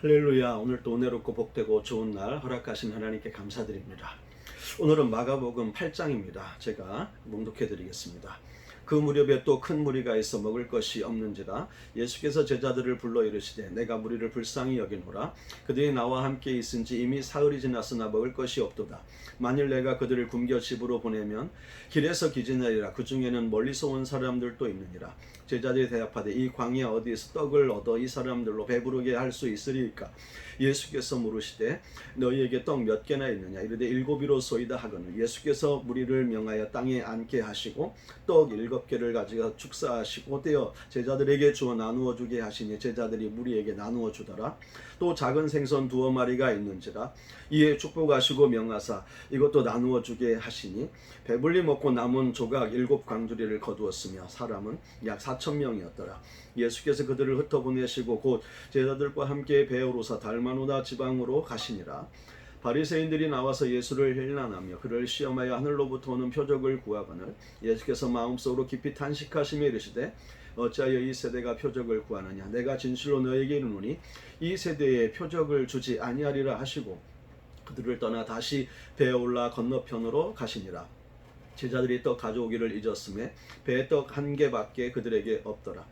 할렐루야. 오늘도 은혜롭고 복되고 좋은 날 허락하신 하나님께 감사드립니다. 오늘은 마가복음 8장입니다. 제가 봉독해 드리겠습니다. 그 무렵에 또 큰 무리가 있어 먹을 것이 없는지라 예수께서 제자들을 불러 이르시되 내가 무리를 불쌍히 여기노라. 그들이 나와 함께 있은지 이미 사흘이 지났으나 먹을 것이 없도다. 만일 내가 그들을 굶겨 집으로 보내면 길에서 기진하리라. 그 중에는 멀리서 온 사람들도 있느니라. 제자들이 대답하되 이 광야 어디에서 떡을 얻어 이 사람들로 배부르게 할 수 있으리까? 예수께서 물으시되 너희에게 떡 몇 개나 있느냐? 이르되 7이로소이다 하거늘 예수께서 무리를 명하여 땅에 앉게 하시고 떡 7개를 가지고 축사하시고 떼어 제자들에게 주어 나누어 주게 하시니 제자들이 무리에게 나누어 주더라. 또 작은 생선 2마리가 있는지라. 이에 축복하시고 명하사 이것도 나누어 주게 하시니 배불리 먹고 남은 조각 7광주리를 거두었으며 사람은 약 4,000명이었더라. 예수께서 그들을 흩어보내시고 곧 제자들과 함께 배에 오르사 달마누다 지방으로 가시니라. 바리새인들이 나와서 예수를 헬란하며 그를 시험하여 하늘로부터 오는 표적을 구하거늘 예수께서 마음속으로 깊이 탄식하시며 이르시되 어찌하여 이 세대가 표적을 구하느냐? 내가 진실로 너에게 이르노니 이 세대에 표적을 주지 아니하리라 하시고 그들을 떠나 다시 배에 올라 건너편으로 가시니라. 제자들이 떡 가져오기를 잊었음에 배에 떡 1개밖에 그들에게 없더라.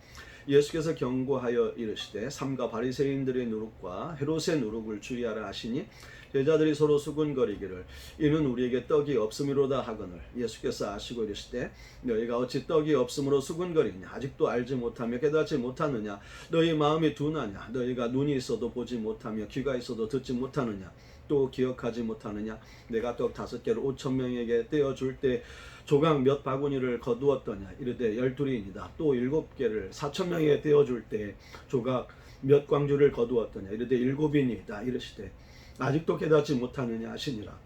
예수께서 경고하여 이르시되 삼가 바리새인들의 누룩과 헤롯의 누룩을 주의하라 하시니 제자들이 서로 수군거리기를 이는 우리에게 떡이 없음이로다 하거늘 예수께서 아시고 이르시되 너희가 어찌 떡이 없음으로 수군거리냐? 아직도 알지 못하며 깨닫지 못하느냐? 너희 마음이 둔하냐? 너희가 눈이 있어도 보지 못하며 귀가 있어도 듣지 못하느냐? 또 기억하지 못하느냐? 내가 떡 5개를 5,000명에게 떼어줄 때 조각 몇 바구니를 거두었더냐? 이르되 12이니이다. 또 7개를 4,000명에게 떼어줄 때 조각 몇 광주를 거두었더냐? 이르되 7이니이다. 이르시되 아직도 깨닫지 못하느냐 하시니라.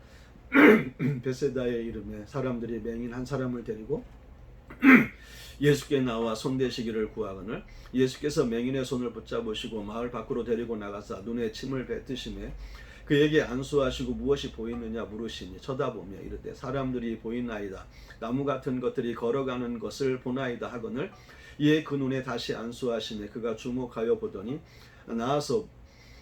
베세다의 이름에 사람들이 맹인 한 사람을 데리고 예수께 나와 손대시기를 구하거늘 예수께서 맹인의 손을 붙잡으시고 마을 밖으로 데리고 나가사 눈에 침을 뱉으시매 그에게 안수하시고 무엇이 보이느냐 물으시니 쳐다보며 이르되 사람들이 보이나이다. 나무 같은 것들이 걸어가는 것을 보나이다 하거늘 이에 그 눈에 다시 안수하시매 그가 주목하여 보더니 나아서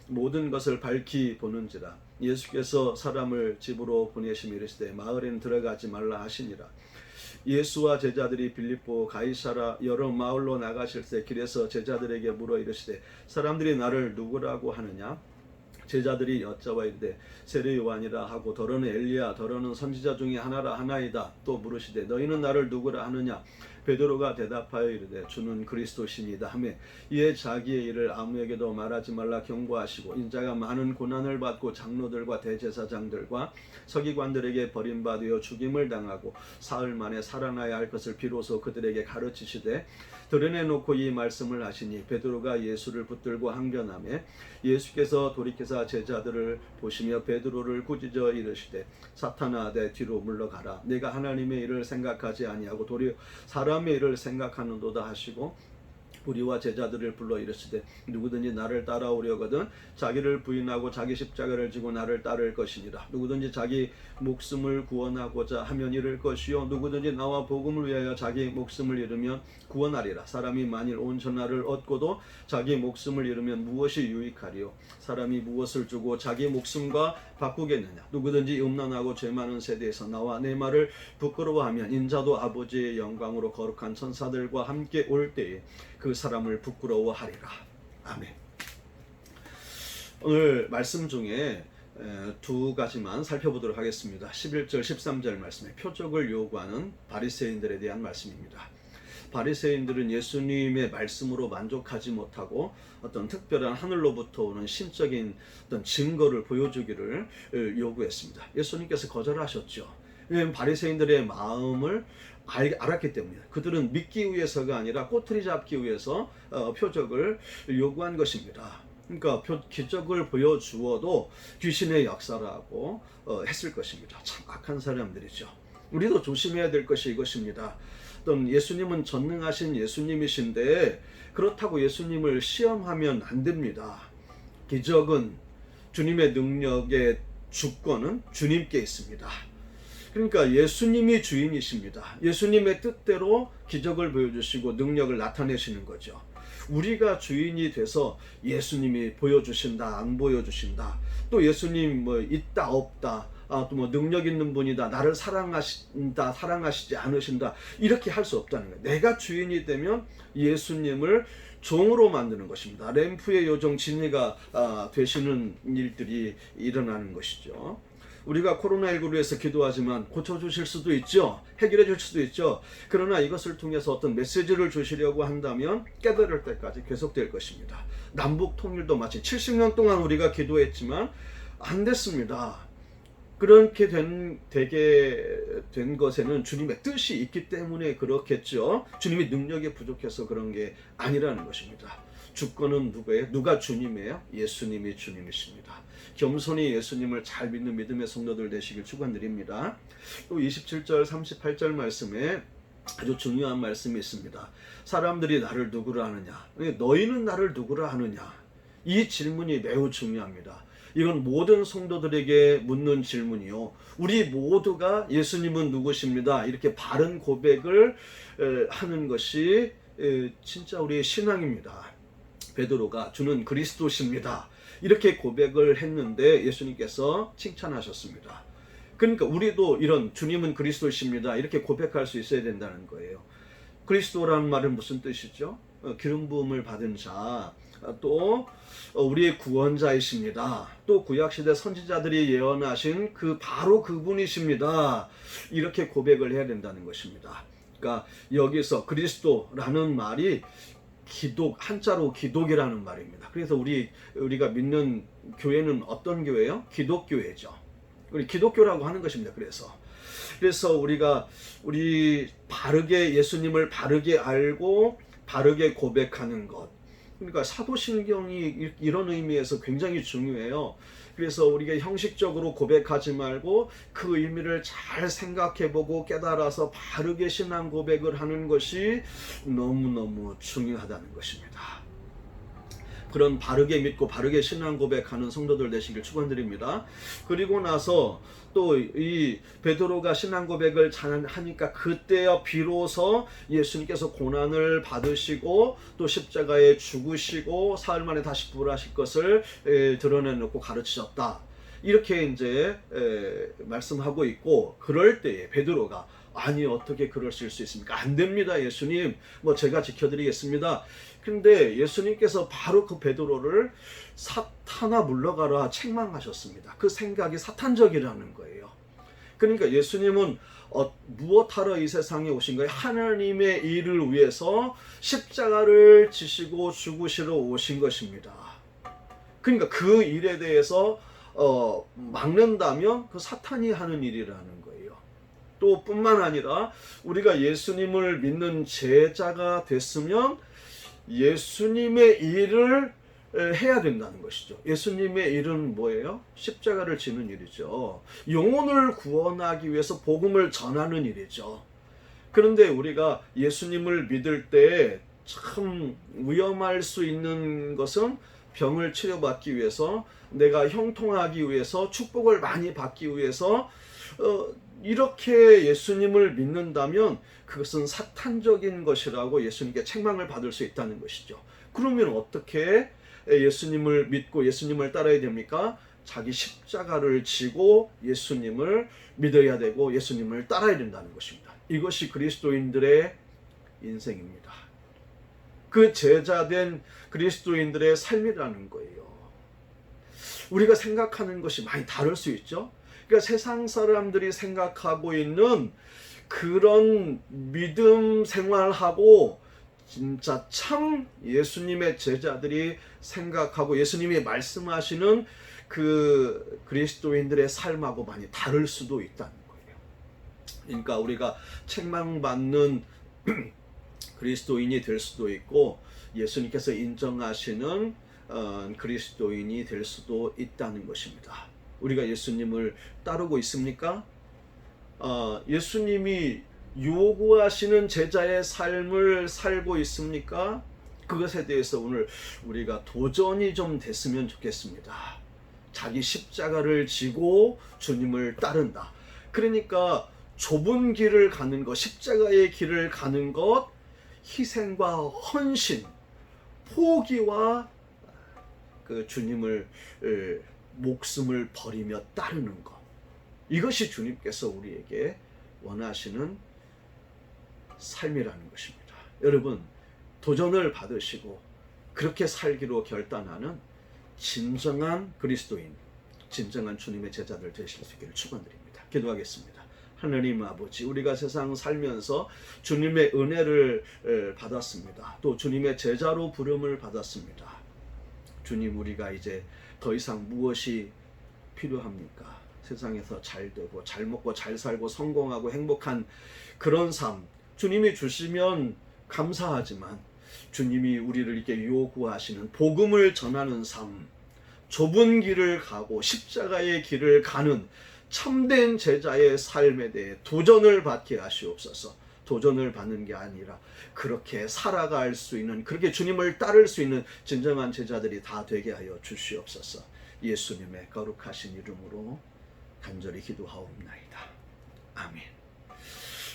모든 것을 밝히 보는지라. 예수께서 사람을 집으로 보내시며 이르시되 마을에는 들어가지 말라 하시니라. 예수와 제자들이 빌립보 가이사라 여러 마을로 나가실 때 길에서 제자들에게 물어 이르시되 사람들이 나를 누구라고 하느냐? 제자들이 여짜와 이르되 세례 요한이라 하고 더러는 엘리야 더러는 선지자 중에 하나라 하나이다. 또 물으시되 너희는 나를 누구라 하느냐? 베드로가 대답하여 이르되 주는 그리스도시니이다 하며 이에 자기의 일을 아무에게도 말하지 말라 경고하시고 인자가 많은 고난을 받고 장로들과 대제사장들과 서기관들에게 버림받아 죽임을 당하고 사흘 만에 살아나야 할 것을 비로소 그들에게 가르치시되 드러내놓고 이 말씀을 하시니 베드로가 예수를 붙들고 항변하며 예수께서 돌이켜서 제자들을 보시며 베드로를 꾸짖어 이르시되 사탄아 내 뒤로 물러가라. 내가 하나님의 일을 생각하지 아니하고 도리어 사람의 일을 생각하는도다 하시고 우리와 제자들을 불러 이르시되 누구든지 나를 따라오려거든 자기를 부인하고 자기 십자가를 지고 나를 따를 것이니라. 누구든지 자기 목숨을 구원하고자 하면 잃을 것이요 누구든지 나와 복음을 위하여 자기 목숨을 잃으면 구원하리라. 사람이 만일 온 천하를 얻고도 자기 목숨을 잃으면 무엇이 유익하리요? 사람이 무엇을 주고 자기 목숨과 바꾸겠느냐? 누구든지 음란하고 죄 많은 세대에서 나와 내 말을 부끄러워하면 인자도 아버지의 영광으로 거룩한 천사들과 함께 올 때에 그 사람을 부끄러워하리라. 아멘. 오늘 말씀 중에 두 가지만 살펴보도록 하겠습니다. 11절 13절 말씀에 표적을 요구하는 바리새인들에 대한 말씀입니다. 바리새인들은 예수님의 말씀으로 만족하지 못하고 어떤 특별한 하늘로부터 오는 신적인 어떤 증거를 보여주기를 요구했습니다. 예수님께서 거절하셨죠. 왜냐하면 바리새인들의 마음을 알았기 때문입니다. 그들은 믿기 위해서가 아니라 꼬투리 잡기 위해서 표적을 요구한 것입니다. 그러니까 기적을 보여주어도 귀신의 역사라고 했을 것입니다. 참 악한 사람들이죠. 우리도 조심해야 될 것이 이것입니다. 어떤 예수님은 전능하신 예수님이신데 그렇다고 예수님을 시험하면 안 됩니다. 기적은 주님의 능력의 주권은 주님께 있습니다. 그러니까 예수님이 주인이십니다. 예수님의 뜻대로 기적을 보여주시고 능력을 나타내시는 거죠. 우리가 주인이 돼서 예수님이 보여주신다, 안 보여주신다, 또 예수님 뭐 있다 없다, 또 뭐 능력 있는 분이다, 나를 사랑하신다, 사랑하시지 않으신다, 이렇게 할 수 없다는 거예요. 내가 주인이 되면 예수님을 종으로 만드는 것입니다. 램프의 요정 진리가 되시는 일들이 일어나는 것이죠. 우리가 코로나19로 해서 기도하지만 고쳐주실 수도 있죠. 해결해 줄 수도 있죠. 그러나 이것을 통해서 어떤 메시지를 주시려고 한다면 깨달을 때까지 계속될 것입니다. 남북 통일도 마치 70년 동안 우리가 기도했지만 안 됐습니다. 그렇게 되게 된 것에는 주님의 뜻이 있기 때문에 그렇겠죠. 주님이 능력이 부족해서 그런 게 아니라는 것입니다. 주권은 누구예요? 누가 주님이에요? 예수님이 주님이십니다. 겸손히 예수님을 잘 믿는 믿음의 성도들 되시길 축원드립니다. 또 27절 38절 말씀에 아주 중요한 말씀이 있습니다. 사람들이 나를 누구라 하느냐, 너희는 나를 누구라 하느냐, 이 질문이 매우 중요합니다. 이건 모든 성도들에게 묻는 질문이요, 우리 모두가 예수님은 누구십니다, 이렇게 바른 고백을 하는 것이 진짜 우리의 신앙입니다. 베드로가 주는 그리스도십니다, 이렇게 고백을 했는데 예수님께서 칭찬하셨습니다. 그러니까 우리도 이런 주님은 그리스도십니다, 이렇게 고백할 수 있어야 된다는 거예요. 그리스도라는 말은 무슨 뜻이죠? 기름 부음을 받은 자, 또 우리의 구원자이십니다. 또 구약시대 선지자들이 예언하신 바로 그분이십니다, 이렇게 고백을 해야 된다는 것입니다. 그러니까 여기서 그리스도라는 말이 기독, 한자로 기독이라는 말입니다. 그래서 우리가 믿는 교회는 어떤 교회예요? 기독교회죠. 우리 기독교라고 하는 것입니다. 그래서 우리 바르게 예수님을 바르게 알고 바르게 고백하는 것, 그러니까 사도신경이 이런 의미에서 굉장히 중요해요. 그래서 우리가 형식적으로 고백하지 말고 그 의미를 잘 생각해보고 깨달아서 바르게 신앙 고백을 하는 것이 너무너무 중요하다는 것입니다. 그런 바르게 믿고 바르게 신앙 고백하는 성도들 되시길 축원드립니다. 그리고 나서 또 이 베드로가 신앙 고백을 잘 하니까 그때야 비로소 예수님께서 고난을 받으시고 또 십자가에 죽으시고 사흘 만에 다시 부활하실 것을 드러내놓고 가르치셨다, 이렇게 이제 말씀하고 있고, 그럴 때에 베드로가 아니 어떻게 그러실 수 있습니까? 안 됩니다 예수님, 뭐 제가 지켜드리겠습니다. 근데 예수님께서 바로 그 베드로를 사탄아 물러가라 책망하셨습니다. 그 생각이 사탄적이라는 거예요. 그러니까 예수님은 무엇하러 이 세상에 오신 거예요? 하나님의 일을 위해서 십자가를 지시고 죽으시러 오신 것입니다. 그러니까 그 일에 대해서 막는다면 그 사탄이 하는 일이라는 거예요. 또 뿐만 아니라 우리가 예수님을 믿는 제자가 됐으면 예수님의 일을 해야 된다는 것이죠. 예수님의 일은 뭐예요? 십자가를 지는 일이죠. 영혼을 구원하기 위해서 복음을 전하는 일이죠. 그런데 우리가 예수님을 믿을 때 참 위험할 수 있는 것은 병을 치료받기 위해서, 내가 형통하기 위해서, 축복을 많이 받기 위해서 이렇게 예수님을 믿는다면 그것은 사탄적인 것이라고 예수님께 책망을 받을 수 있다는 것이죠. 그러면 어떻게 예수님을 믿고 예수님을 따라야 됩니까? 자기 십자가를 지고 예수님을 믿어야 되고 예수님을 따라야 된다는 것입니다. 이것이 그리스도인들의 인생입니다. 그 제자된 그리스도인들의 삶이라는 거예요. 우리가 생각하는 것이 많이 다를 수 있죠. 그러니까 세상 사람들이 생각하고 있는 그런 믿음 생활하고 진짜 참 예수님의 제자들이 생각하고 예수님이 말씀하시는 그 그리스도인들의 삶하고 많이 다를 수도 있다는 거예요. 그러니까 우리가 책망받는 그리스도인이 될 수도 있고 예수님께서 인정하시는 그리스도인이 될 수도 있다는 것입니다. 우리가 예수님을 따르고 있습니까? 예수님이 요구하시는 제자의 삶을 살고 있습니까? 그것에 대해서 오늘 우리가 도전이 좀 됐으면 좋겠습니다. 자기 십자가를 지고 주님을 따른다. 그러니까 좁은 길을 가는 것, 십자가의 길을 가는 것, 희생과 헌신, 포기와 그 주님을 목숨을 버리며 따르는 것, 이것이 주님께서 우리에게 원하시는 삶이라는 것입니다. 여러분, 도전을 받으시고 그렇게 살기로 결단하는 진정한 그리스도인, 진정한 주님의 제자들 되실 수 있기를 축원드립니다. 기도하겠습니다. 하나님 아버지, 우리가 세상 살면서 주님의 은혜를 받았습니다. 또 주님의 제자로 부름을 받았습니다. 주님, 우리가 이제 더 이상 무엇이 필요합니까? 세상에서 잘 되고 잘 먹고 잘 살고 성공하고 행복한 그런 삶, 주님이 주시면 감사하지만 주님이 우리를 이렇게 요구하시는 복음을 전하는 삶, 좁은 길을 가고 십자가의 길을 가는 참된 제자의 삶에 대해 도전을 받게 하시옵소서. 도전을 받는 게 아니라 그렇게 살아갈 수 있는, 그렇게 주님을 따를 수 있는 진정한 제자들이 다 되게 하여 주시옵소서. 예수님의 거룩하신 이름으로 간절히 기도하옵나이다. 아멘.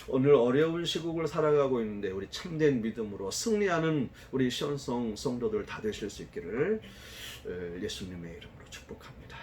오늘 어려운 시국을 살아가고 있는데 우리 참된 믿음으로 승리하는 우리 시온성 성도들 다 되실 수 있기를 예수님의 이름으로 축복합니다.